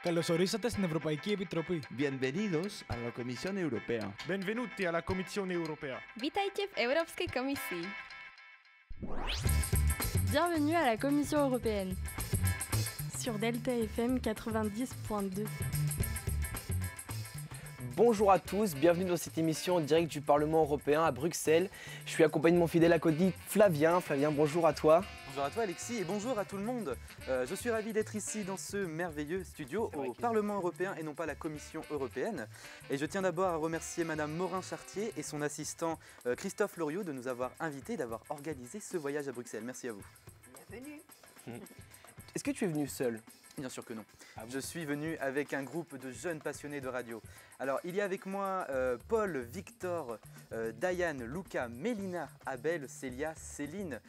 Καλώς ορίσατε στην Ευρωπαϊκή Επιτροπή. Bienvenidos a la Comisión Europea. Benvenuti alla Commissione Europea. Vítajte v Európskej komisii. Bienvenue à la Commission européenne sur Delta FM 90.2. Bonjour à tous, bienvenue dans cette émission en direct du Parlement européen à Bruxelles. Je suis accompagné de mon fidèle acolyte Flavien. Flavien, bonjour à toi. Bonjour à toi Alexis et bonjour à tout le monde. Je suis ravi d'être ici dans ce merveilleux studio au Parlement européen et non pas la Commission européenne. Et je tiens d'abord à remercier Madame Morin-Chartier et son assistant Christophe Loriot de nous avoir invités, d'avoir organisé ce voyage à Bruxelles. Merci à vous. Bienvenue. Est-ce que tu es venu seul ? Bien sûr que non. Je suis venu avec un groupe de jeunes passionnés de radio. Alors, il y a avec moi Paul, Victor, Diane, Luca, Mélina, Abel, Célia, Céline,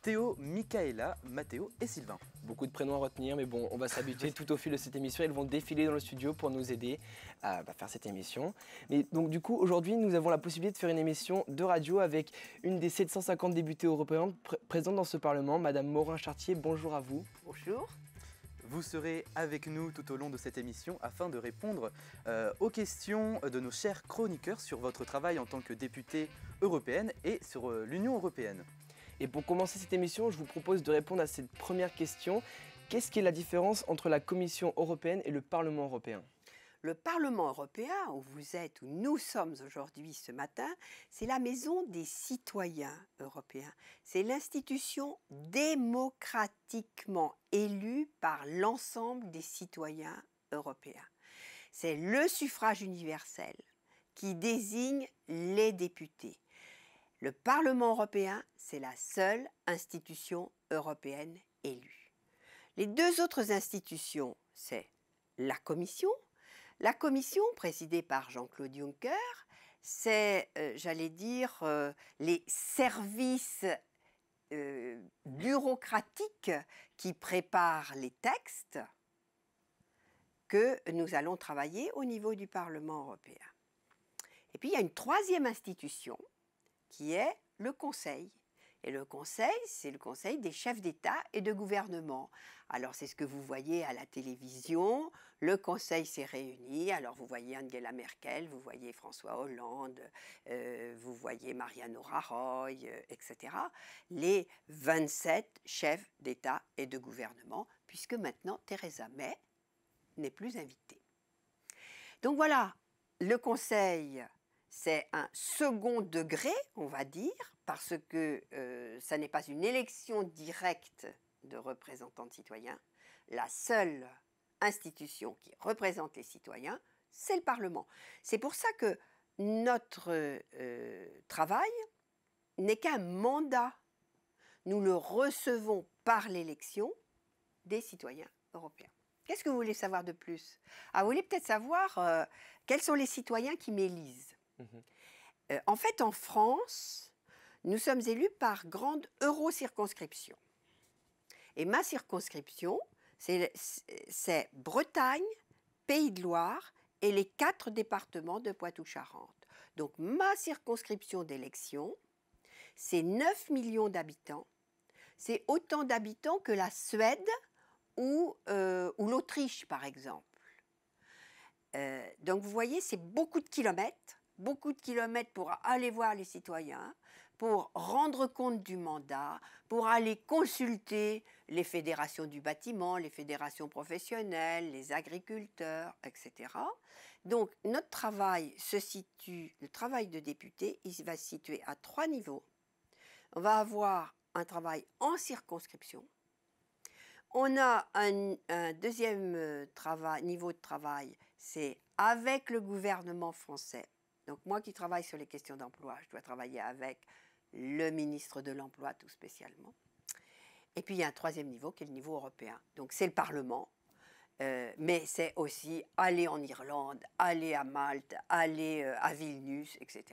Théo, Michaela, Mathéo et Sylvain. Beaucoup de prénoms à retenir, mais bon, on va s'habituer tout au fil de cette émission. Ils vont défiler dans le studio pour nous aider à faire cette émission. Mais donc du coup, aujourd'hui, nous avons la possibilité de faire une émission de radio avec une des 750 députés européens présentes dans ce Parlement, Madame Morin-Chartier. Bonjour à vous. Bonjour. Vous serez avec nous tout au long de cette émission afin de répondre aux questions de nos chers chroniqueurs sur votre travail en tant que députée européenne et sur l'Union européenne. Et pour commencer cette émission, je vous propose de répondre à cette première question. Qu'est-ce qui est la différence entre la Commission européenne et le Parlement européen ? Le Parlement européen, où vous êtes, où nous sommes aujourd'hui ce matin, c'est la maison des citoyens européens. C'est l'institution démocratiquement élue par l'ensemble des citoyens européens. C'est le suffrage universel qui désigne les députés. Le Parlement européen, c'est la seule institution européenne élue. Les deux autres institutions, c'est la Commission. La Commission, présidée par Jean-Claude Juncker, c'est, les services bureaucratiques qui préparent les textes que nous allons travailler au niveau du Parlement européen. Et puis, il y a une troisième institution qui est le Conseil. Et le Conseil, c'est le Conseil des chefs d'État et de gouvernement. Alors, c'est ce que vous voyez à la télévision. Le Conseil s'est réuni. Alors, vous voyez Angela Merkel, vous voyez François Hollande, vous voyez Mariano Rajoy, etc. Les 27 chefs d'État et de gouvernement, puisque maintenant, Theresa May n'est plus invitée. Donc voilà, le Conseil, c'est un second degré, on va dire, parce que ça n'est pas une élection directe de représentants de citoyens. La seule institution qui représente les citoyens, c'est le Parlement. C'est pour ça que notre travail n'est qu'un mandat. Nous le recevons par l'élection des citoyens européens. Qu'est-ce que vous voulez savoir de plus ? Vous voulez peut-être savoir quels sont les citoyens qui m'élisent. En fait, en France, nous sommes élus par grande eurocirconscription. Et ma circonscription, c'est Bretagne, Pays de Loire et les 4 départements de Poitou-Charentes. Donc ma circonscription d'élection, c'est 9 millions d'habitants. C'est autant d'habitants que la Suède ou l'Autriche, par exemple. Donc vous voyez, c'est beaucoup de kilomètres pour aller voir les citoyens, pour rendre compte du mandat, pour aller consulter les fédérations du bâtiment, les fédérations professionnelles, les agriculteurs, etc. Donc notre travail le travail de député, il va se situer à 3 niveaux. On va avoir un travail en circonscription. On a un deuxième niveau de travail, c'est avec le gouvernement français. Donc moi qui travaille sur les questions d'emploi, je dois travailler avec le ministre de l'Emploi tout spécialement. Et puis il y a un troisième niveau qui est le niveau européen. Donc c'est le Parlement, mais c'est aussi aller en Irlande, aller à Malte, aller à Vilnius, etc.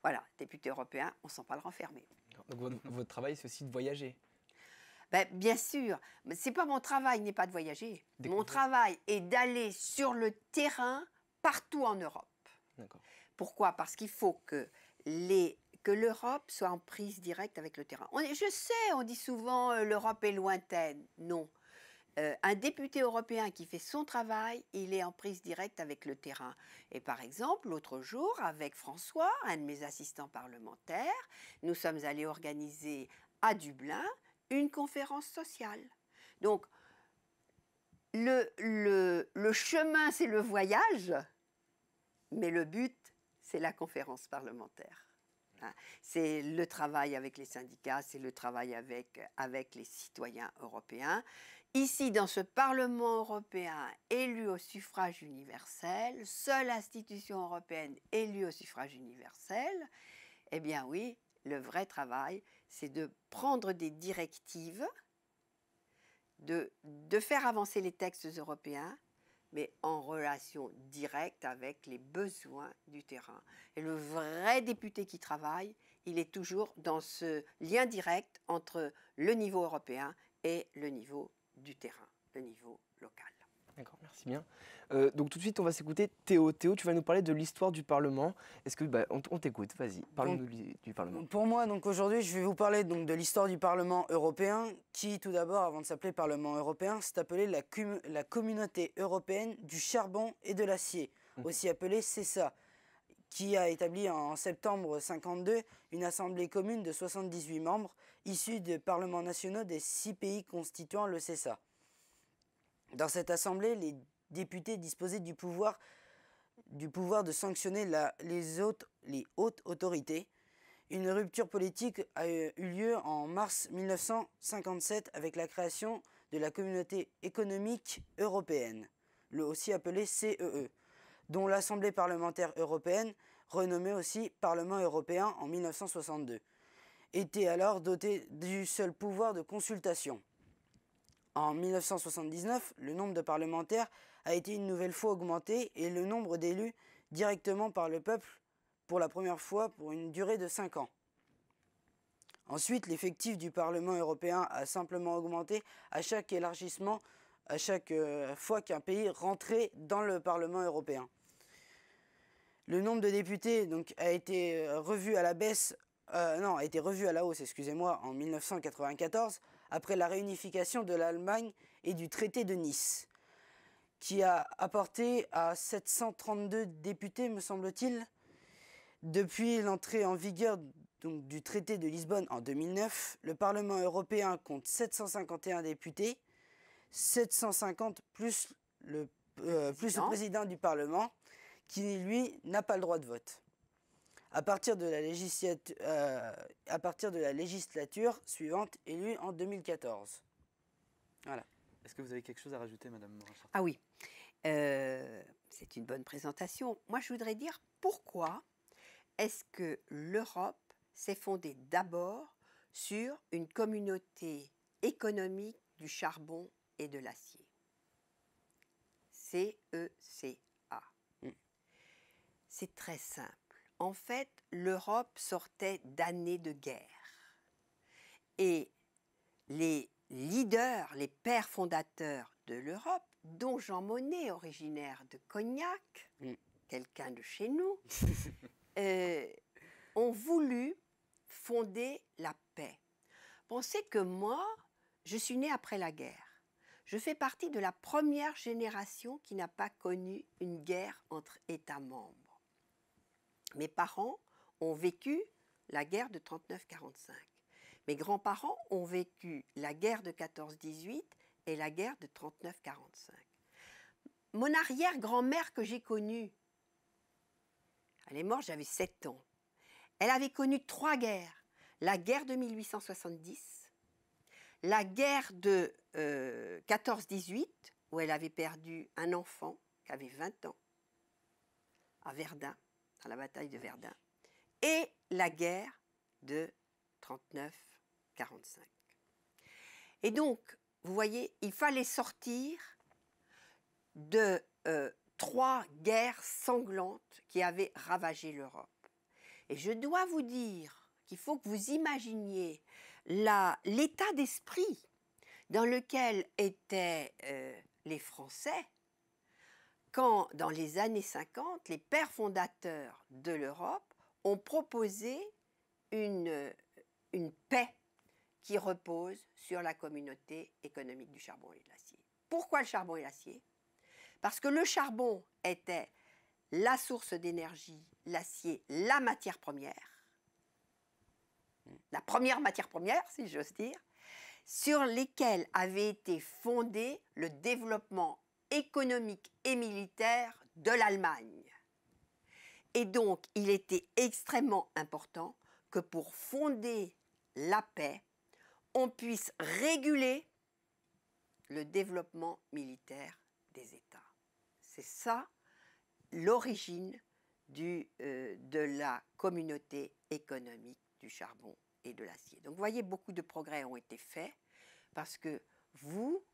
Voilà, député européen, on ne sent pas le renfermer. Donc votre travail, c'est aussi de voyager ? Bien sûr, mais c'est pas mon travail n'est pas de voyager. Mon travail est d'aller sur le terrain partout en Europe. D'accord. Pourquoi ? Parce qu'il faut que l'Europe soit en prise directe avec le terrain. Je sais, on dit souvent l'Europe est lointaine. Non. un député européen qui fait son travail, il est en prise directe avec le terrain. Et par exemple, l'autre jour, avec François, un de mes assistants parlementaires, nous sommes allés organiser à Dublin une conférence sociale. Donc, le chemin, c'est le voyage, mais le but, c'est la conférence parlementaire. Hein. C'est le travail avec les syndicats, c'est le travail avec les citoyens européens. Ici, dans ce Parlement européen élu au suffrage universel, seule institution européenne élue au suffrage universel, eh bien oui, le vrai travail, c'est de prendre des directives, de faire avancer les textes européens, mais en relation directe avec les besoins du terrain. Et le vrai député qui travaille, il est toujours dans ce lien direct entre le niveau européen et le niveau du terrain, le niveau local. D'accord, merci bien. Donc tout de suite, on va s'écouter Théo. Théo, tu vas nous parler de l'histoire du Parlement. Est-ce que on t'écoute? Vas-y, parle-nous du Parlement. Pour moi, donc aujourd'hui, je vais vous parler donc de l'histoire du Parlement européen, qui tout d'abord, avant de s'appeler Parlement européen, s'est appelé la Communauté européenne du charbon et de l'acier, aussi appelée CESA, qui a établi en septembre 1952 une assemblée commune de 78 membres, issus des parlements nationaux des 6 pays constituant le CESA. Dans cette assemblée, les députés disposaient du pouvoir de sanctionner les hautes autorités. Une rupture politique a eu lieu en mars 1957 avec la création de la Communauté économique européenne, aussi appelée CEE, dont l'Assemblée parlementaire européenne, renommée aussi Parlement européen en 1962, était alors dotée du seul pouvoir de consultation. En 1979, le nombre de parlementaires a été une nouvelle fois augmenté et le nombre d'élus directement par le peuple pour la première fois pour une durée de 5 ans. Ensuite, l'effectif du Parlement européen a simplement augmenté à chaque élargissement, à chaque fois qu'un pays rentrait dans le Parlement européen. Le nombre de députés donc, a été revu à la hausse, excusez-moi, en 1994, après la réunification de l'Allemagne et du traité de Nice, qui a apporté à 732 députés, me semble-t-il. Depuis l'entrée en vigueur donc, du traité de Lisbonne en 2009, le Parlement européen compte 751 députés, 750 plus le président du Parlement, qui, lui, n'a pas le droit de vote. À partir de la législature suivante, élue en 2014. Voilà. Est-ce que vous avez quelque chose à rajouter, Madame Morin-Chartier? Ah oui, c'est une bonne présentation. Moi, je voudrais dire pourquoi est-ce que l'Europe s'est fondée d'abord sur une communauté économique du charbon et de l'acier. CECA. C'est très simple. En fait, l'Europe sortait d'années de guerre. Et les leaders, les pères fondateurs de l'Europe, dont Jean Monnet, originaire de Cognac, quelqu'un de chez nous, ont voulu fonder la paix. Pensez que moi, je suis née après la guerre. Je fais partie de la première génération qui n'a pas connu une guerre entre États membres. Mes parents ont vécu la guerre de 39-45. Mes grands-parents ont vécu la guerre de 14-18 et la guerre de 39-45. Mon arrière-grand-mère que j'ai connue, elle est morte, j'avais 7 ans. Elle avait connu 3 guerres. La guerre de 1870, la guerre de 14-18, où elle avait perdu un enfant qui avait 20 ans, à Verdun, à la bataille de Verdun, et la guerre de 39-45. Et donc, vous voyez, il fallait sortir de 3 guerres sanglantes qui avaient ravagé l'Europe. Et je dois vous dire qu'il faut que vous imaginiez l'état d'esprit dans lequel étaient les Français quand, dans les années 50, les pères fondateurs de l'Europe ont proposé une paix qui repose sur la communauté économique du charbon et de l'acier. Pourquoi le charbon et l'acier? Parce que le charbon était la source d'énergie, l'acier, la matière première, la première matière première, si j'ose dire, sur lesquelles avait été fondé le développement économique et militaire de l'Allemagne. Et donc, il était extrêmement important que pour fonder la paix, on puisse réguler le développement militaire des États. C'est ça l'origine de la communauté économique du charbon et de l'acier. Donc vous voyez, beaucoup de progrès ont été faits parce que vous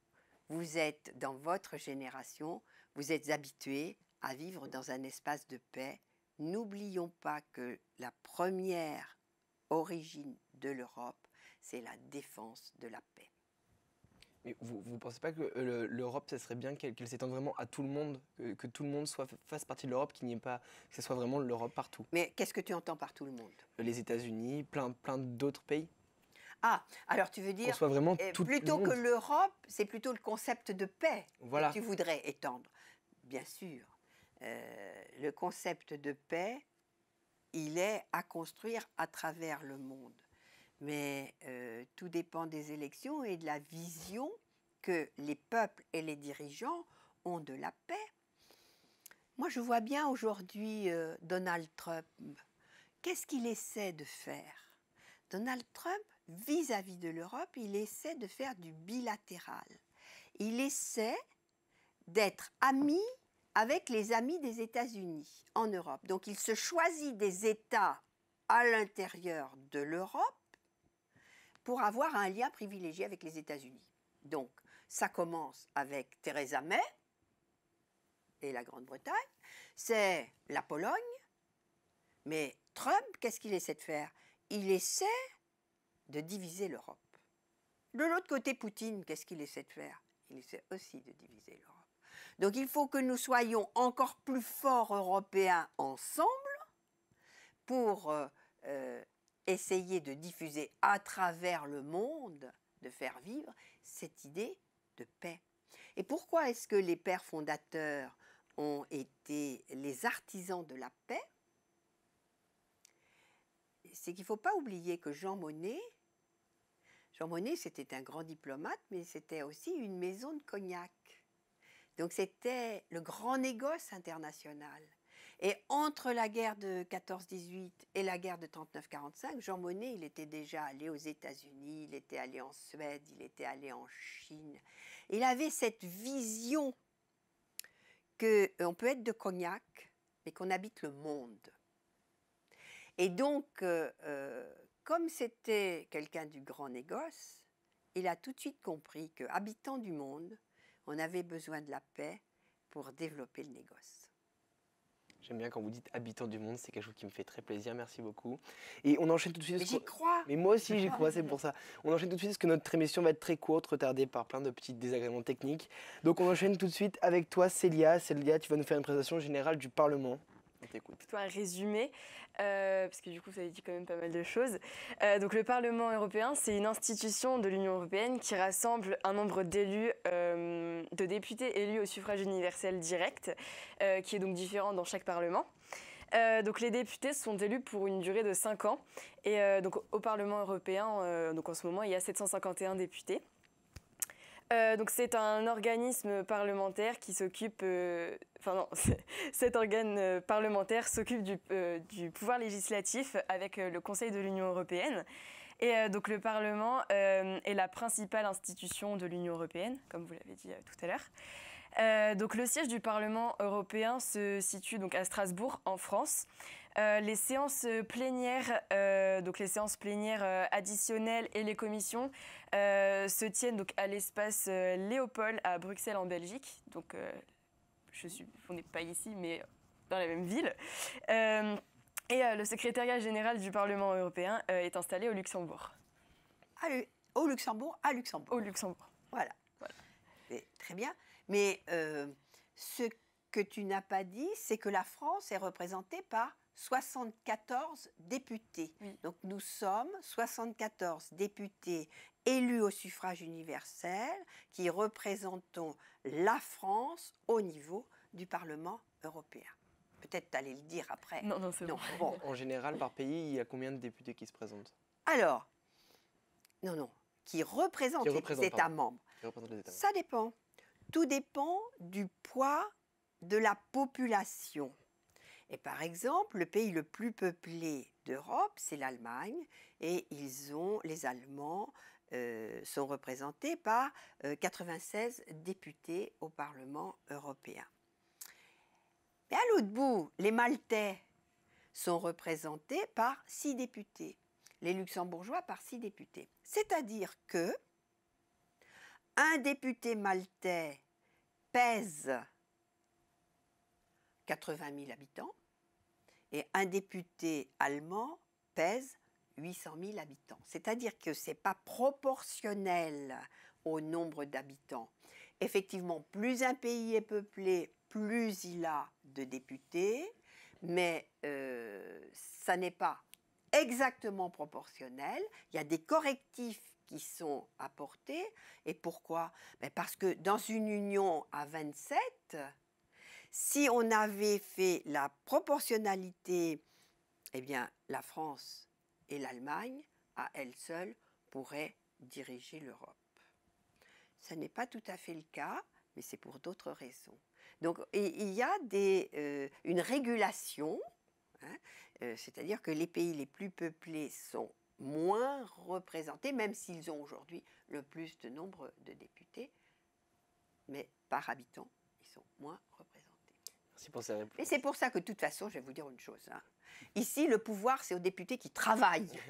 êtes, dans votre génération, vous êtes habitués à vivre dans un espace de paix. N'oublions pas que la première origine de l'Europe, c'est la défense de la paix. Mais vous ne pensez pas que l'Europe, ça serait bien qu'elle s'étende vraiment à tout le monde, que tout le monde fasse partie de l'Europe, qu'il n'y ait pas, que ce soit vraiment l'Europe partout? Mais qu'est-ce que tu entends par tout le monde? Les États-Unis, plein d'autres pays. Ah, alors tu veux dire, qu'on soit vraiment tout plutôt le monde. que l'Europe, c'est plutôt le concept de paix Voilà. que tu voudrais étendre. Bien sûr, le concept de paix, il est à construire à travers le monde. Mais tout dépend des élections et de la vision que les peuples et les dirigeants ont de la paix. Moi, je vois bien aujourd'hui Donald Trump. Qu'est-ce qu'il essaie de faire? Donald Trump, vis-à-vis de l'Europe, il essaie de faire du bilatéral. Il essaie d'être ami avec les amis des États-Unis en Europe. Donc, il se choisit des États à l'intérieur de l'Europe pour avoir un lien privilégié avec les États-Unis. Donc, ça commence avec Theresa May et la Grande-Bretagne, c'est la Pologne, mais Trump, qu'est-ce qu'il essaie de faire? Il essaie de diviser l'Europe. De l'autre côté, Poutine, qu'est-ce qu'il essaie de faire? Il essaie aussi de diviser l'Europe. Donc, il faut que nous soyons encore plus forts Européens ensemble pour essayer de diffuser à travers le monde, de faire vivre cette idée de paix. Et pourquoi est-ce que les pères fondateurs ont été les artisans de la paix? C'est qu'il ne faut pas oublier que Jean Monnet, c'était un grand diplomate, mais c'était aussi une maison de cognac. Donc c'était le grand négoce international. Et entre la guerre de 14-18 et la guerre de 39-45, Jean Monnet, il était déjà allé aux États-Unis, il était allé en Suède, il était allé en Chine. Il avait cette vision qu'on peut être de Cognac, mais qu'on habite le monde. Et donc, comme c'était quelqu'un du grand négoce, il a tout de suite compris qu'habitant du monde, on avait besoin de la paix pour développer le négoce. J'aime bien quand vous dites habitants du monde, c'est quelque chose qui me fait très plaisir, merci beaucoup. Et on enchaîne tout de suite. Mais j'y crois. Mais moi aussi j'y crois, c'est pour ça. On enchaîne tout de suite parce que notre émission va être très courte, retardée par plein de petits désagréments techniques. Donc on enchaîne tout de suite avec toi Célia. Célia, tu vas nous faire une présentation générale du Parlement. On t'écoute. Plutôt un résumé, parce que du coup ça dit quand même pas mal de choses. Donc le Parlement européen, c'est une institution de l'Union européenne qui rassemble un nombre d'élus, de députés élus au suffrage universel direct, qui est donc différent dans chaque Parlement. Donc les députés sont élus pour une durée de 5 ans. Et donc au Parlement européen, donc en ce moment, il y a 751 députés. Donc c'est un organisme parlementaire qui s'occupe, cet organe parlementaire s'occupe du pouvoir législatif avec le Conseil de l'Union européenne. Et donc le Parlement est la principale institution de l'Union européenne, comme vous l'avez dit tout à l'heure. Donc le siège du Parlement européen se situe donc à Strasbourg, en France. Les séances plénières, additionnelles et les commissions se tiennent donc à l'espace Léopold à Bruxelles en Belgique. Donc on n'est pas ici, mais dans la même ville. Et le secrétariat général du Parlement européen est installé au Luxembourg. Au Luxembourg, à Luxembourg. Au Luxembourg. Voilà. Très bien. Mais ce que tu n'as pas dit, c'est que la France est représentée par 74 députés. Oui. Donc nous sommes 74 députés élus au suffrage universel, qui représentons la France au niveau du Parlement européen. Peut-être t'allais le dire après. Non, non, c'est bon. Bon. En général, par pays, il y a combien de députés qui se présentent? Alors, non, qui représentent les États pardon. membres. Qui représentent les États membres. Ça dépend. Tout dépend du poids de la population. Et par exemple, le pays le plus peuplé d'Europe, c'est l'Allemagne, et les Allemands sont représentés par 96 députés au Parlement européen. Mais à l'autre bout, les Maltais sont représentés par 6 députés, les Luxembourgeois par 6 députés. C'est-à-dire que un député maltais pèse 80 000 habitants et un député allemand pèse 800 000 habitants. C'est-à-dire que ce n'est pas proportionnel au nombre d'habitants. Effectivement, plus un pays est peuplé, plus il a de députés, mais ça n'est pas exactement proportionnel. Il y a des correctifs qui sont apportés. Et pourquoi? Parce que dans une union à 27, si on avait fait la proportionnalité, eh bien, la France et l'Allemagne, à elles seules, pourraient diriger l'Europe. Ce n'est pas tout à fait le cas, mais c'est pour d'autres raisons. Donc, il y a une régulation, hein, c'est-à-dire que les pays les plus peuplés sont moins représentés, même s'ils ont aujourd'hui le plus de nombre de députés, mais par habitant, ils sont moins représentés. Merci pour ces réponses. Et c'est pour ça que, de toute façon, je vais vous dire une chose. Hein. Ici, le pouvoir, c'est aux députés qui travaillent.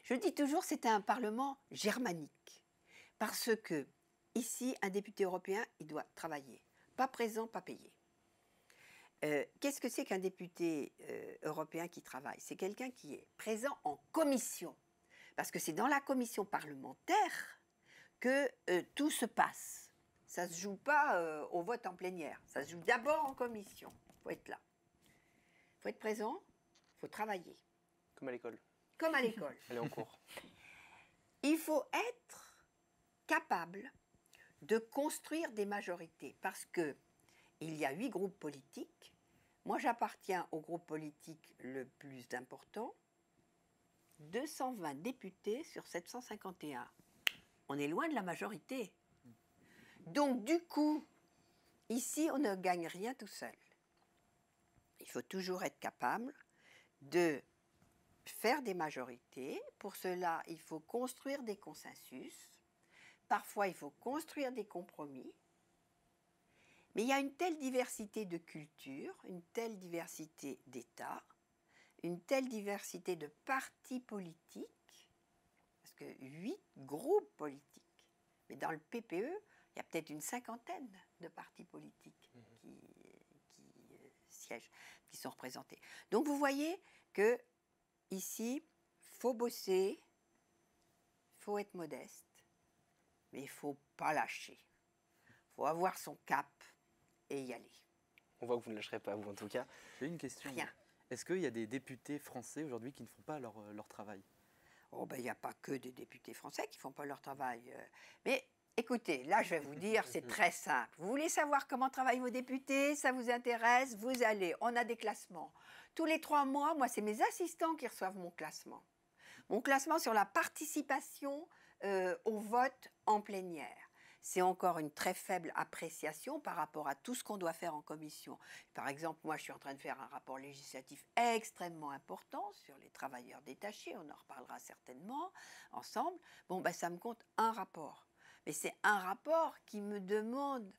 Je dis toujours, c'est un parlement germanique. Parce que, ici, un député européen, il doit travailler. Pas présent, pas payé. Qu'est-ce que c'est qu'un député européen qui travaille? C'est quelqu'un qui est présent en commission. Parce que c'est dans la commission parlementaire que tout se passe. Ça ne se joue pas au vote en plénière. Ça se joue d'abord en commission. Il faut être là. Il faut être présent, il faut travailler. Comme à l'école. Comme à l'école. Elle est en cours. Il faut être capable de construire des majorités. Parce que il y a 8 groupes politiques. Moi, j'appartiens au groupe politique le plus important. 220 députés sur 751. On est loin de la majorité. Donc, du coup, ici, on ne gagne rien tout seul. Il faut toujours être capable de faire des majorités. Pour cela, il faut construire des consensus. Parfois, il faut construire des compromis. Mais il y a une telle diversité de cultures, une telle diversité d'États, une telle diversité de partis politiques, parce que 8 groupes politiques. Mais dans le PPE, il y a peut-être une 50aine de partis politiques qui siègent, qui sont représentés. Donc vous voyez que ici, il faut bosser, il faut être modeste, mais il ne faut pas lâcher. Il faut avoir son cap et y aller. On voit que vous ne lâcherez pas, vous en tout cas. J'ai une question. Rien. Est-ce qu'il y a des députés français aujourd'hui qui ne font pas leur travail? Oh ben, il n'y a pas que des députés français qui ne font pas leur travail. Mais écoutez, là, je vais vous dire, c'est très simple. Vous voulez savoir comment travaillent vos députés? Ça vous intéresse? Vous allez. On a des classements. Tous les 3 mois, moi, c'est mes assistants qui reçoivent mon classement. Mon classement sur la participation au vote en plénière. C'est encore une très faible appréciation par rapport à tout ce qu'on doit faire en commission. Par exemple, moi, je suis en train de faire un rapport législatif extrêmement important sur les travailleurs détachés. On en reparlera certainement ensemble. Bon, ben, ça me compte un rapport. Mais c'est un rapport qui me demande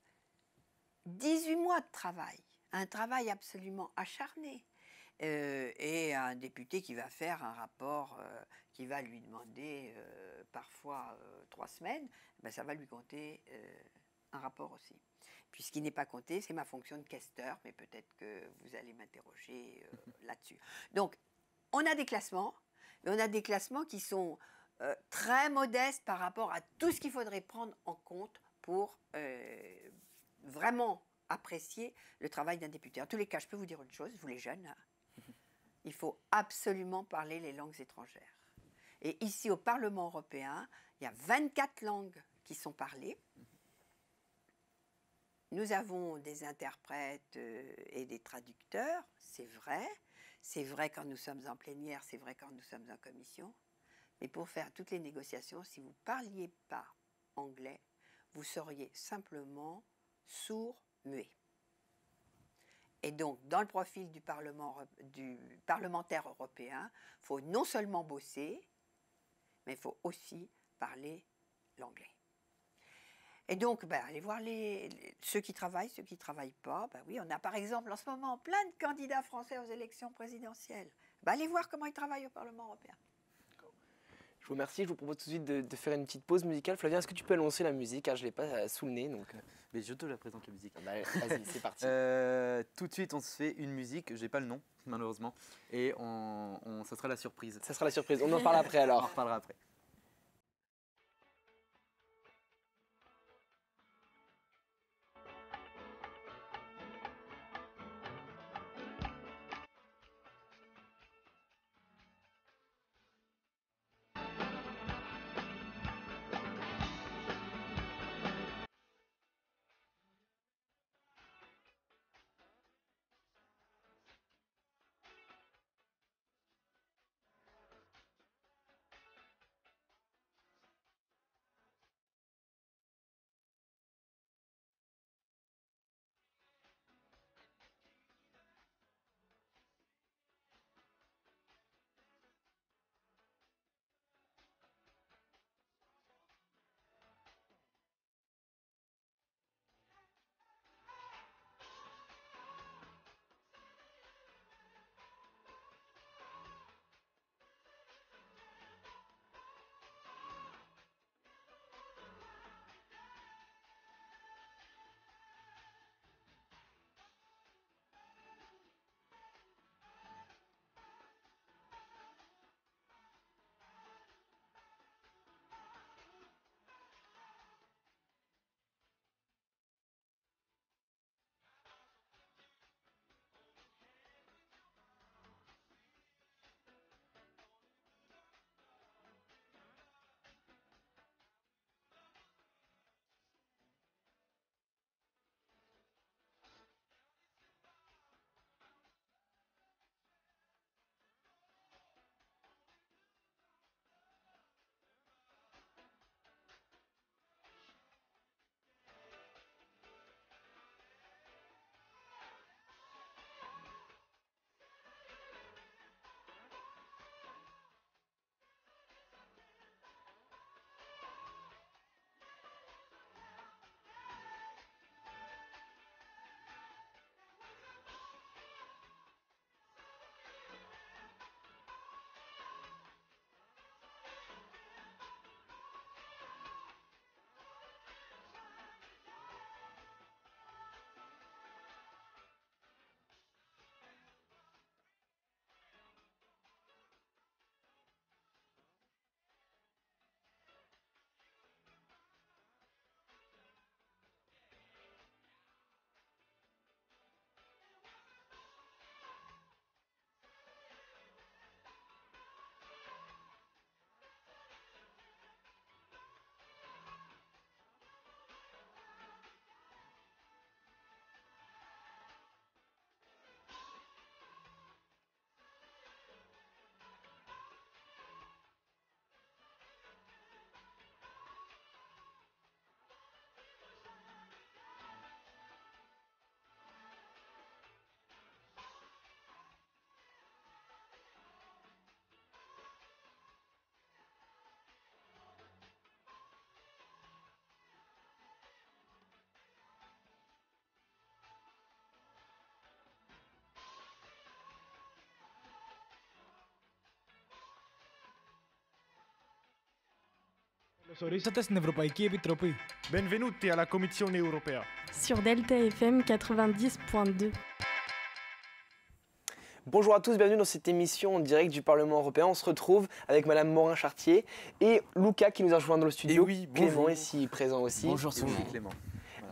18 mois de travail. Un travail absolument acharné. Et un député qui va faire un rapport qui va lui demander parfois 3 semaines, ben ça va lui compter un rapport aussi. Puis ce qui n'est pas compté, c'est ma fonction de questeur, mais peut-être que vous allez m'interroger là-dessus. Donc, on a des classements, mais on a des classements qui sont très modestes par rapport à tout ce qu'il faudrait prendre en compte pour vraiment apprécier le travail d'un député. En tous les cas, je peux vous dire une chose, vous les jeunes, hein, il faut absolument parler les langues étrangères. Et ici, au Parlement européen, il y a 24 langues qui sont parlées. Nous avons des interprètes et des traducteurs, c'est vrai. C'est vrai quand nous sommes en plénière, c'est vrai quand nous sommes en commission. Mais pour faire toutes les négociations, si vous ne parliez pas anglais, vous seriez simplement sourd-muet. Et donc, dans le profil du parlementaire européen, il faut non seulement bosser, mais il faut aussi parler l'anglais. Et donc, allez voir ceux qui travaillent, ceux qui ne travaillent pas. Oui, on a par exemple en ce moment plein de candidats français aux élections présidentielles. Allez voir comment ils travaillent au Parlement européen. Je vous remercie, je vous propose tout de suite de faire une petite pause musicale. Flavien, est-ce que tu peux annoncer la musique, car je ne l'ai pas sous le nez. Donc... Mais je te la présente la musique. Vas-y, c'est parti. Tout de suite, on se fait une musique, j'ai pas le nom, malheureusement, et ça sera la surprise. Ça sera la surprise, on en parle après alors. On en reparlera après. Ορίσατε στην Ευρωπαϊκή Επιτροπή. Benvenuti alla Commissione europea. Sur Delta FM 90.2. Bonjour à tous, bienvenue dans cette émission en direct du Parlement européen. On se retrouve avec Madame Morin-Chartier et Luca qui nous a rejoint dans le studio. Et oui, Clément ici présent aussi. Bonjour tout le monde. Clément.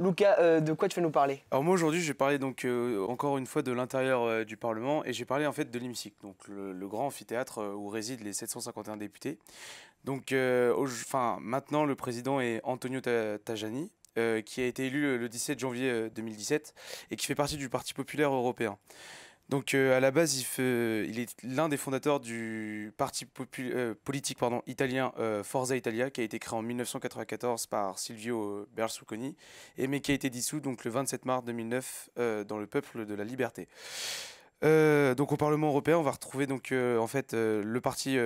Lucas, de quoi tu vas nous parler? Alors moi aujourd'hui je vais parler donc encore une fois de l'intérieur du Parlement et j'ai parlé en fait de l'hémicycle, donc le grand amphithéâtre où résident les 751 députés. Donc maintenant le président est Antonio Tajani qui a été élu le 17 janvier 2017 et qui fait partie du Parti populaire européen. Donc à la base, il est l'un des fondateurs du parti politique italien Forza Italia, qui a été créé en 1994 par Silvio Berlusconi, mais qui a été dissous donc, le 27 mars 2009 dans le Peuple de la Liberté. Donc au Parlement européen, on va retrouver donc, le Parti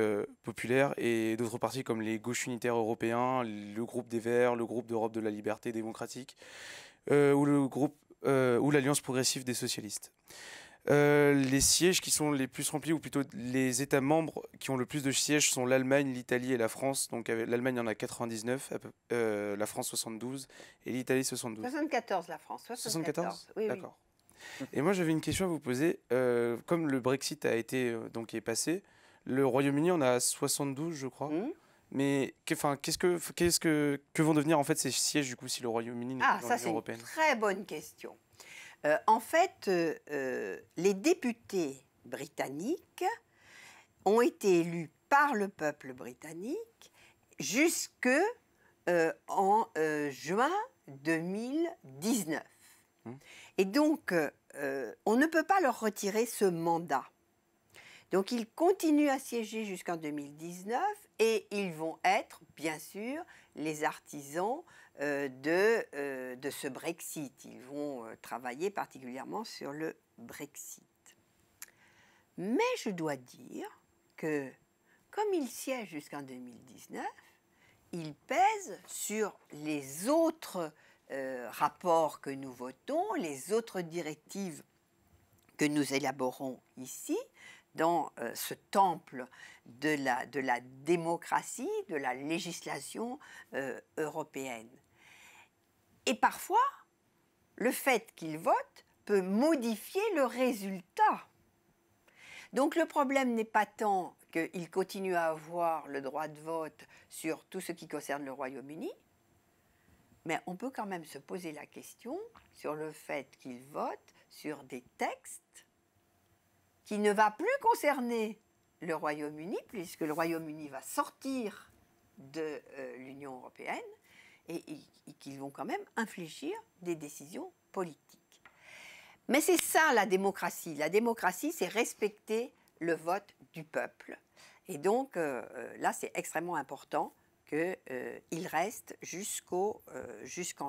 populaire et d'autres partis comme les Gauches unitaires européens, le groupe des Verts, le groupe d'Europe de la Liberté démocratique ou l'Alliance progressive des socialistes. Les sièges qui sont les plus remplis, ou plutôt les États membres qui ont le plus de sièges sont l'Allemagne, l'Italie et la France. Donc l'Allemagne en a 99, la France 72 et l'Italie 72. 74 la France, 74. Oui, d'accord. Oui. Et moi j'avais une question à vous poser. Comme le Brexit a été est passé, le Royaume-Uni en a 72 je crois. Mais que vont devenir en fait ces sièges du coup si le Royaume-Uni n'est pas dans l'Union européenne? C'est une très bonne question. En fait, les députés britanniques ont été élus par le peuple britannique jusque en juin 2019. Et donc, on ne peut pas leur retirer ce mandat. Donc, ils continuent à siéger jusqu'en 2019 et ils vont être, bien sûr, les artisans de ce Brexit. Ils vont travailler particulièrement sur le Brexit. Mais je dois dire que, comme ils siègent jusqu'en 2019, ils pèsent sur les autres rapports que nous votons, les autres directives que nous élaborons ici, dans ce temple de la démocratie, de la législation européenne. Et parfois, le fait qu'ils votent peut modifier le résultat. Donc le problème n'est pas tant qu'ils continuent à avoir le droit de vote sur tout ce qui concerne le Royaume-Uni, mais on peut quand même se poser la question sur le fait qu'ils votent sur des textes qui ne va plus concerner le Royaume-Uni, puisque le Royaume-Uni va sortir de l'Union européenne, et qu'ils vont quand même infléchir des décisions politiques. Mais c'est ça la démocratie. La démocratie, c'est respecter le vote du peuple. Et donc, là, c'est extrêmement important qu'il reste jusqu'en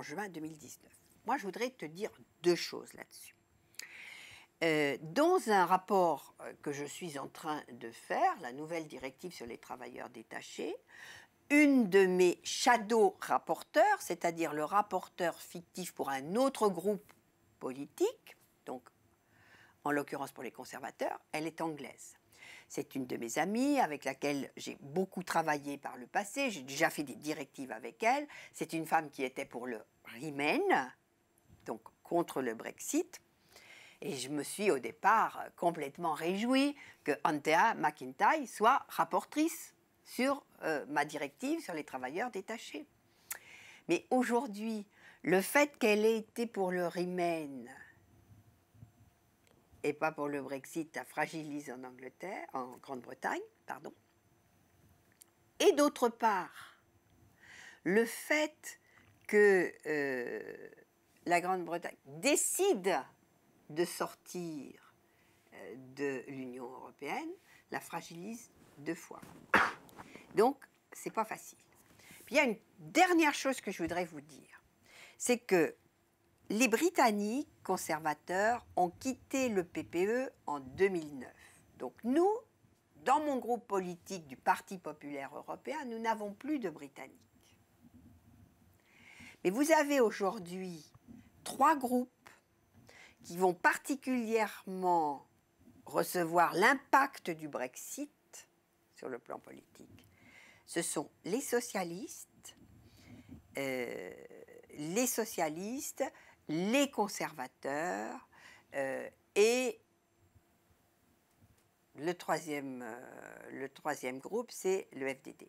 juin 2019. Moi, je voudrais te dire deux choses là-dessus. Dans un rapport que je suis en train de faire, la nouvelle directive sur les travailleurs détachés, une de mes shadow rapporteurs, c'est-à-dire le rapporteur fictif pour un autre groupe politique, donc en l'occurrence pour les conservateurs, elle est anglaise. C'est une de mes amies avec laquelle j'ai beaucoup travaillé par le passé, j'ai déjà fait des directives avec elle. C'est une femme qui était pour le Remain, donc contre le Brexit. Et je me suis au départ complètement réjouie que Anthea McIntyre soit rapportrice sur ma directive sur les travailleurs détachés. Mais aujourd'hui, le fait qu'elle ait été pour le Remain et pas pour le Brexit, ça fragilise en Grande-Bretagne, pardon. Et d'autre part, le fait que la Grande-Bretagne décide de sortir de l'Union européenne, la fragilise deux fois. Donc, c'est pas facile. Puis il y a une dernière chose que je voudrais vous dire, c'est que les Britanniques conservateurs ont quitté le PPE en 2009. Donc nous, dans mon groupe politique du Parti populaire européen, nous n'avons plus de Britanniques. Mais vous avez aujourd'hui 3 groupes qui vont particulièrement recevoir l'impact du Brexit sur le plan politique. Ce sont les socialistes, les conservateurs et le troisième groupe, c'est le FDD.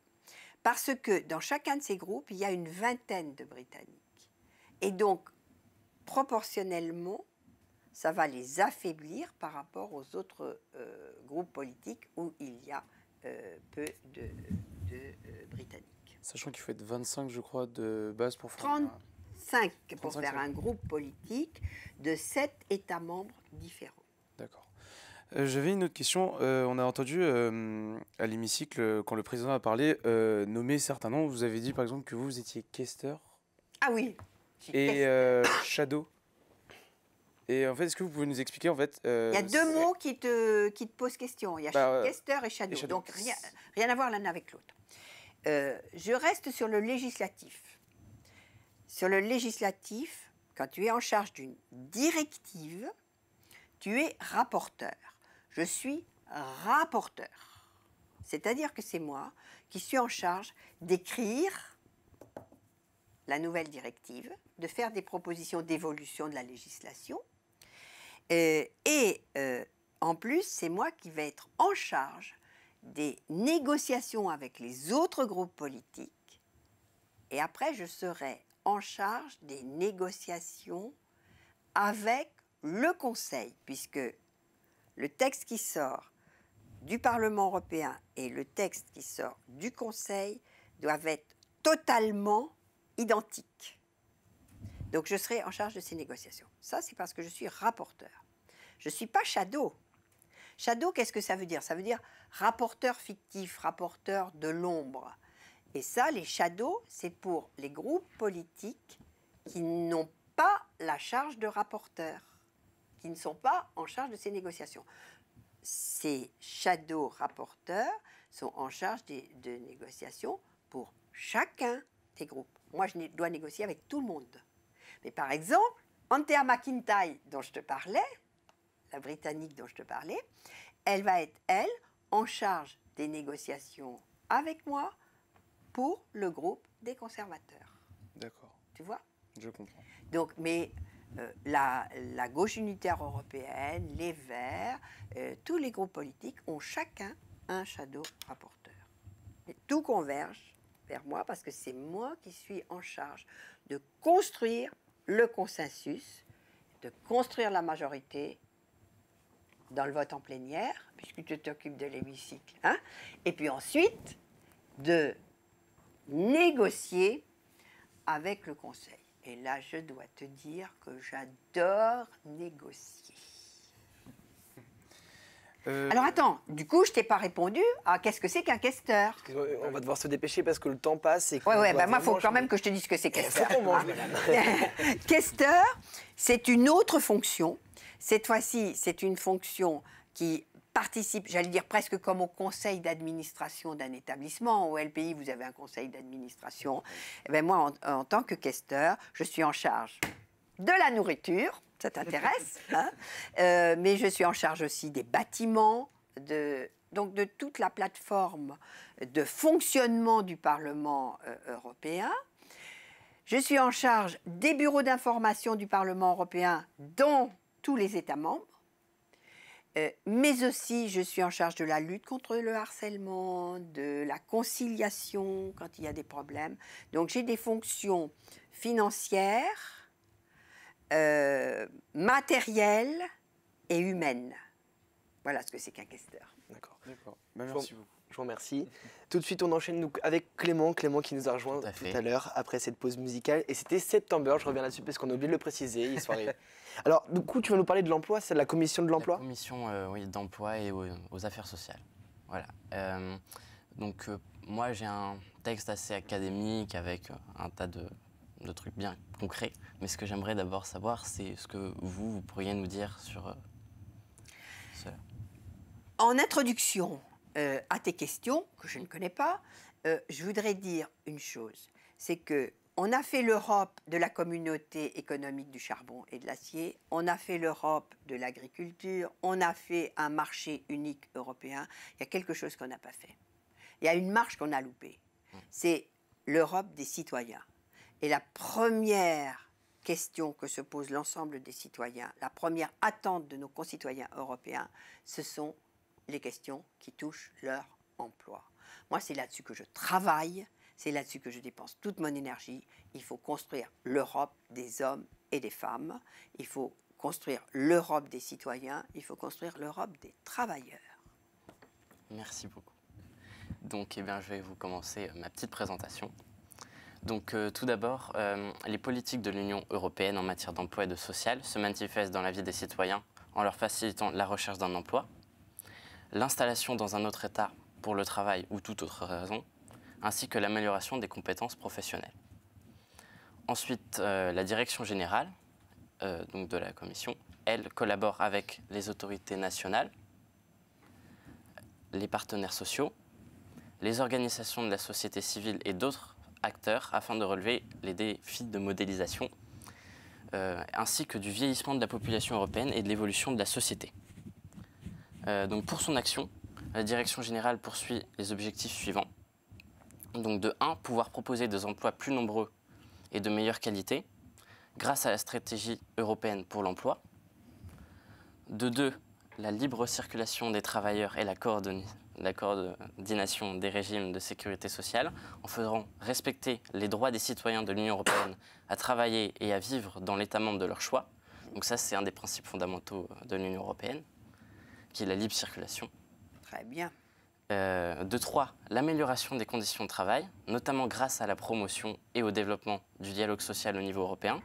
Parce que dans chacun de ces groupes, il y a une vingtaine de Britanniques. Et donc, proportionnellement, ça va les affaiblir par rapport aux autres groupes politiques où il y a peu de Britanniques. Sachant qu'il faut être 25, je crois, de base pour faire... 35 pour 35, faire un groupe politique de 7 États membres différents. D'accord. J'avais une autre question. On a entendu à l'hémicycle, quand le président a parlé, nommer certains noms. Vous avez dit par exemple que vous étiez questeur. Ah oui. Et shadow. Et en fait, est-ce que vous pouvez nous expliquer en fait il y a deux mots qui te posent question. Il y a questeur et shadow. Donc rien à voir l'un avec l'autre. Je reste sur le législatif. Sur le législatif, quand tu es en charge d'une directive, tu es rapporteur. Je suis rapporteur. C'est-à-dire que c'est moi qui suis en charge d'écrire la nouvelle directive, de faire des propositions d'évolution de la législation. En plus, c'est moi qui vais être en charge des négociations avec les autres groupes politiques. Et après, je serai en charge des négociations avec le Conseil, puisque le texte qui sort du Parlement européen et le texte qui sort du Conseil doivent être totalement identiques. Donc je serai en charge de ces négociations. Ça, c'est parce que je suis rapporteur. Je ne suis pas shadow. Shadow, qu'est-ce que ça veut dire? Ça veut dire rapporteur fictif, rapporteur de l'ombre. Et ça, les shadows, c'est pour les groupes politiques qui n'ont pas la charge de rapporteur, qui ne sont pas en charge de ces négociations. Ces shadow rapporteurs sont en charge de négociations pour chacun des groupes. Moi, je dois négocier avec tout le monde. Mais par exemple, Anthea McIntyre, dont je te parlais, la Britannique dont je te parlais, elle va être, elle, en charge des négociations avec moi pour le groupe des conservateurs. D'accord. Tu vois? Je comprends. Donc, mais la gauche unitaire européenne, les Verts, tous les groupes politiques ont chacun un shadow rapporteur. Et tout converge vers moi parce que c'est moi qui suis en charge de construire le consensus, de construire la majorité dans le vote en plénière, puisque tu t'occupes de l'hémicycle, hein, et puis ensuite de négocier avec le Conseil. Et là, je dois te dire que j'adore négocier. Alors attends, du coup, je t'ai pas répondu à qu'est-ce que c'est qu'un questeur. On va devoir se dépêcher parce que le temps passe. Et ouais, bah moi, il faut quand même que je te dise ce que c'est questeur. Questeur, c'est une autre fonction. Cette fois-ci, c'est une fonction qui participe, j'allais dire presque comme au conseil d'administration d'un établissement. Au LPI, vous avez un conseil d'administration. Eh bien, moi, en tant que questeur, je suis en charge de la nourriture, ça t'intéresse, hein, mais je suis en charge aussi des bâtiments, donc de toute la plateforme de fonctionnement du Parlement européen. Je suis en charge des bureaux d'information du Parlement européen dans tous les États membres. Mais aussi, je suis en charge de la lutte contre le harcèlement, de la conciliation quand il y a des problèmes. Donc, j'ai des fonctions financières, matérielles et humaines. Voilà ce que c'est qu'un questeur. D'accord. Bah, merci beaucoup. Je vous remercie. Tout de suite, on enchaîne avec Clément qui nous a rejoint tout à l'heure après cette pause musicale. Et c'était September, je reviens là-dessus parce qu'on a oublié de le préciser. Il soirée. Alors, du coup, tu vas nous parler de l'emploi, c'est de la commission de l'emploi? La commission oui, d'emploi et aux affaires sociales. Voilà. Moi, j'ai un texte assez académique avec un tas de trucs bien concrets. Mais ce que j'aimerais d'abord savoir, c'est ce que vous pourriez nous dire sur cela. En introduction à tes questions, que je ne connais pas, je voudrais dire une chose. C'est qu'on a fait l'Europe de la communauté économique du charbon et de l'acier, on a fait l'Europe de l'agriculture, on a fait un marché unique européen. Il y a quelque chose qu'on n'a pas fait. Il y a une marche qu'on a loupée. C'est l'Europe des citoyens. Et la première question que se pose l'ensemble des citoyens, la première attente de nos concitoyens européens, ce sont les questions qui touchent leur emploi. Moi, c'est là-dessus que je travaille, c'est là-dessus que je dépense toute mon énergie. Il faut construire l'Europe des hommes et des femmes. Il faut construire l'Europe des citoyens, il faut construire l'Europe des travailleurs. Merci beaucoup. Donc, eh bien, je vais vous commencer ma petite présentation. Donc, tout d'abord, les politiques de l'Union européenne en matière d'emploi et de social se manifestent dans la vie des citoyens en leur facilitant la recherche d'un emploi, l'installation dans un autre État pour le travail ou toute autre raison, ainsi que l'amélioration des compétences professionnelles. Ensuite, la direction générale donc de la Commission, elle collabore avec les autorités nationales, les partenaires sociaux, les organisations de la société civile et d'autres acteurs afin de relever les défis de modélisation ainsi que du vieillissement de la population européenne et de l'évolution de la société. Donc pour son action, la Direction générale poursuit les objectifs suivants. Donc de 1, pouvoir proposer des emplois plus nombreux et de meilleure qualité grâce à la stratégie européenne pour l'emploi. De 2, la libre circulation des travailleurs et la coordination des régimes de sécurité sociale en faisant respecter les droits des citoyens de l'Union européenne à travailler et à vivre dans l'État membre de leur choix. Donc ça, c'est un des principes fondamentaux de l'Union européenne, qui est la libre circulation. Très bien. De 3, l'amélioration des conditions de travail, notamment grâce à la promotion et au développement du dialogue social au niveau européen,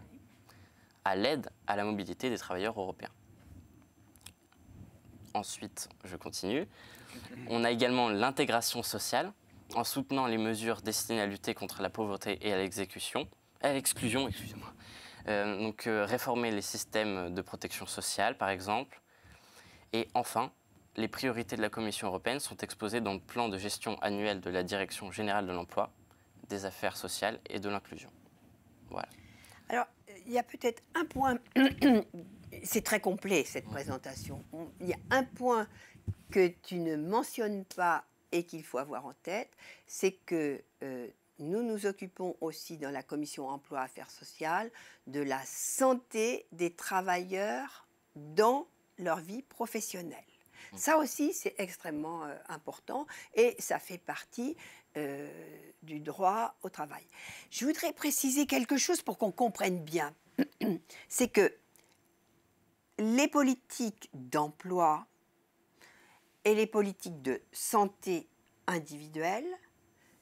à l'aide à la mobilité des travailleurs européens. Ensuite, je continue. On a également l'intégration sociale, en soutenant les mesures destinées à lutter contre la pauvreté et à l'exclusion, excusez-moi. Donc, réformer les systèmes de protection sociale, par exemple. Et enfin, les priorités de la Commission européenne sont exposées dans le plan de gestion annuel de la Direction générale de l'emploi, des affaires sociales et de l'inclusion. Voilà. Alors, il y a peut-être un point, c'est très complet cette présentation, il y a un point que tu ne mentionnes pas et qu'il faut avoir en tête, c'est que nous nous occupons aussi dans la Commission emploi affaires sociales de la santé des travailleurs dans leur vie professionnelle. Ça aussi, c'est extrêmement important et ça fait partie du droit au travail. Je voudrais préciser quelque chose pour qu'on comprenne bien. C'est que les politiques d'emploi et les politiques de santé individuelle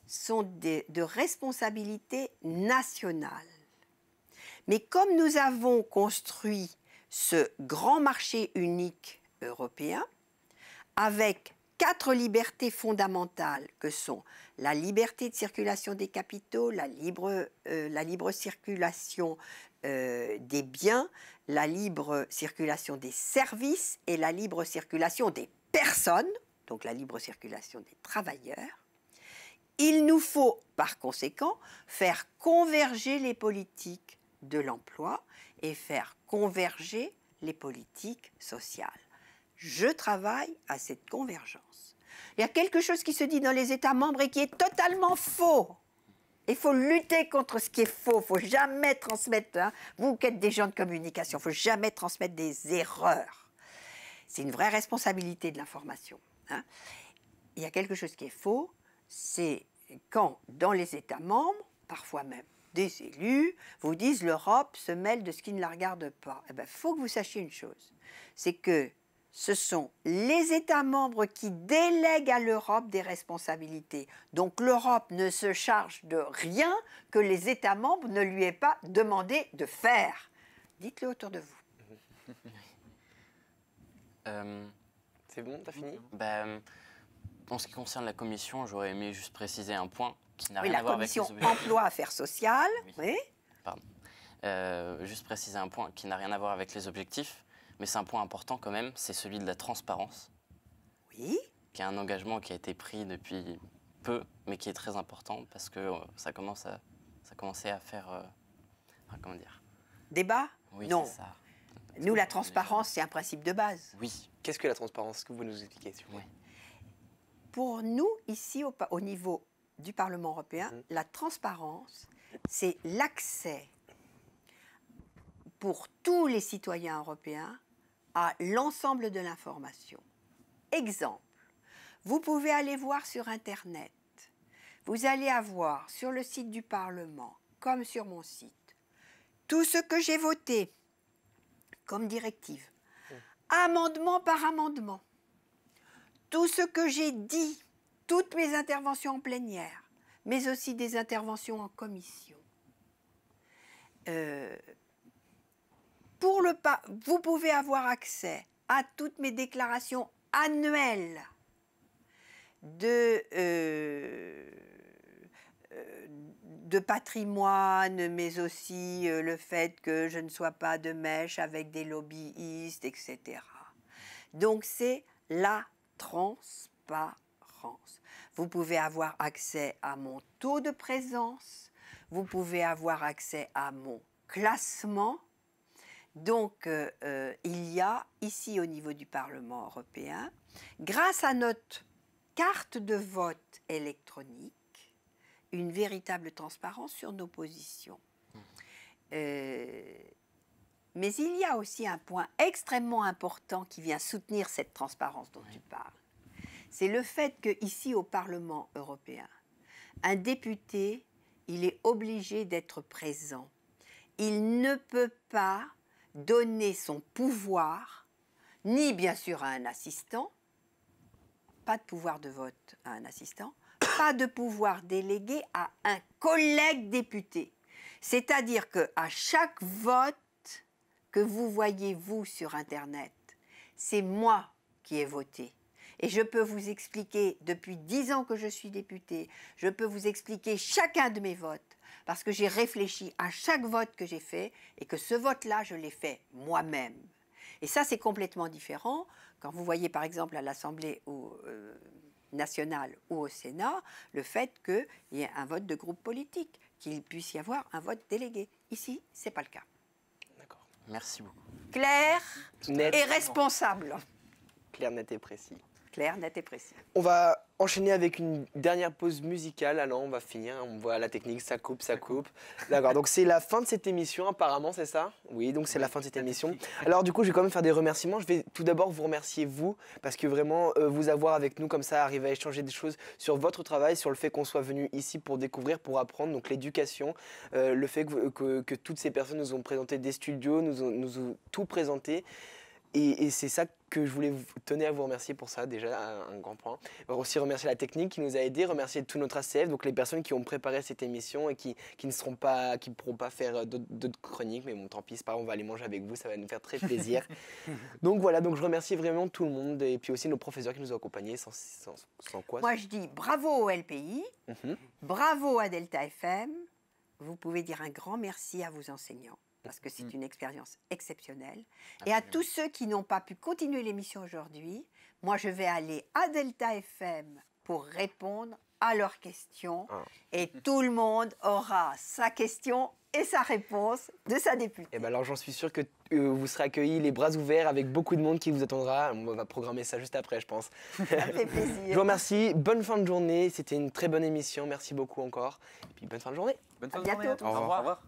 sont de responsabilité nationale. Mais comme nous avons construit ce grand marché unique européen, avec 4 libertés fondamentales que sont la liberté de circulation des capitaux, la libre circulation des biens, la libre circulation des services et la libre circulation des personnes, donc la libre circulation des travailleurs, il nous faut par conséquent faire converger les politiques de l'emploi et faire converger les politiques sociales. Je travaille à cette convergence. Il y a quelque chose qui se dit dans les États membres et qui est totalement faux. Il faut lutter contre ce qui est faux. Il ne faut jamais transmettre, vous qui êtes des gens de communication, il ne faut jamais transmettre des erreurs. C'est une vraie responsabilité de l'information. Il y a quelque chose qui est faux, c'est quand dans les États membres, parfois même des élus, vous disent l'Europe se mêle de ce qui ne la regarde pas. Eh bien, il faut que vous sachiez une chose, c'est que ce sont les États membres qui délèguent à l'Europe des responsabilités. Donc l'Europe ne se charge de rien que les États membres ne lui aient pas demandé de faire. Dites-le autour de vous. C'est bon, t'as fini? En ce qui concerne la Commission, j'aurais aimé juste préciser un point qui n'a rien à voir avec les Commission emploi affaires sociales. Oui. Pardon. Juste préciser un point qui n'a rien à voir avec les objectifs. Mais c'est un point important quand même, c'est celui de la transparence. Oui. Qui est un engagement qui a été pris depuis peu, mais qui est très important parce que ça commençait à faire, comment dire? Débat? Oui, non. C'est ça. Nous, la transparence, c'est un principe de base. Oui. Qu'est-ce que la transparence? Est-ce que vous pouvez nous expliquer? Oui. Pour nous, ici, au niveau du Parlement européen, la transparence, c'est l'accès pour tous les citoyens européens à l'ensemble de l'information. Exemple, vous pouvez aller voir sur Internet, vous allez avoir sur le site du Parlement, comme sur mon site, tout ce que j'ai voté comme directive, amendement par amendement, tout ce que j'ai dit, toutes mes interventions en plénière, mais aussi des interventions en commission. Vous pouvez avoir accès à toutes mes déclarations annuelles de patrimoine, mais aussi le fait que je ne sois pas de mèche avec des lobbyistes, etc. Donc c'est la transparence. Vous pouvez avoir accès à mon taux de présence, vous pouvez avoir accès à mon classement. Donc il y a ici au niveau du Parlement européen, grâce à notre carte de vote électronique, une véritable transparence sur nos positions. Mais il y a aussi un point extrêmement important qui vient soutenir cette transparence dont tu parles. C'est le fait qu'ici au Parlement européen, un député, il est obligé d'être présent. Il ne peut pas donner son pouvoir, ni bien sûr à un assistant, pas de pouvoir de vote à un assistant, pas de pouvoir délégué à un collègue député. C'est-à-dire qu'à chaque vote que vous voyez, vous, sur Internet, c'est moi qui ai voté. Et je peux vous expliquer, depuis 10 ans que je suis députée, je peux vous expliquer chacun de mes votes, parce que j'ai réfléchi à chaque vote que j'ai fait, et que ce vote-là, je l'ai fait moi-même. Et ça, c'est complètement différent. Quand vous voyez, par exemple, à l'Assemblée nationale ou au Sénat, le fait qu'il y ait un vote de groupe politique, qu'il puisse y avoir un vote délégué. Ici, ce n'est pas le cas. D'accord. Merci beaucoup. Clair Net. et responsable. Clair, net et précis. Clair, net et précis. On va enchaîner avec une dernière pause musicale. Alors, on va finir. On voit la technique, ça coupe, ça coupe. D'accord, donc c'est la fin de cette émission, apparemment, c'est ça? Oui, donc c'est la fin de cette émission. Alors, du coup, je vais quand même faire des remerciements. Je vais tout d'abord vous remercier, vous, parce que vraiment, vous avoir avec nous comme ça, arriver à échanger des choses sur votre travail, sur le fait qu'on soit venu ici pour découvrir, pour apprendre, donc l'éducation, le fait que toutes ces personnes nous ont présenté des studios, nous ont tout présenté. Et c'est ça que je voulais tenir à vous remercier pour ça, déjà, un grand point. Aussi remercier la technique qui nous a aidés, remercier tout notre ACF, donc les personnes qui ont préparé cette émission et qui ne pourront pas faire d'autres chroniques, mais bon, tant pis, c'est pas grave, on va aller manger avec vous, ça va nous faire très plaisir. Donc voilà, donc je remercie vraiment tout le monde et puis aussi nos professeurs qui nous ont accompagnés, sans quoi. Moi, je dis bravo au LPI, bravo à Delta FM. Vous pouvez dire un grand merci à vos enseignants, parce que c'est une expérience exceptionnelle. Et à tous ceux qui n'ont pas pu continuer l'émission aujourd'hui, moi je vais aller à Delta FM pour répondre à leurs questions. Et tout le monde aura sa question et sa réponse de sa députée. Et ben alors j'en suis sûr que vous serez accueillis les bras ouverts avec beaucoup de monde qui vous attendra. On va programmer ça juste après, je pense. Ça fait plaisir. Je vous remercie. Bonne fin de journée. C'était une très bonne émission. Merci beaucoup encore. Et puis bonne fin de journée. Bonne fin À de journée bientôt. à tous. Au revoir.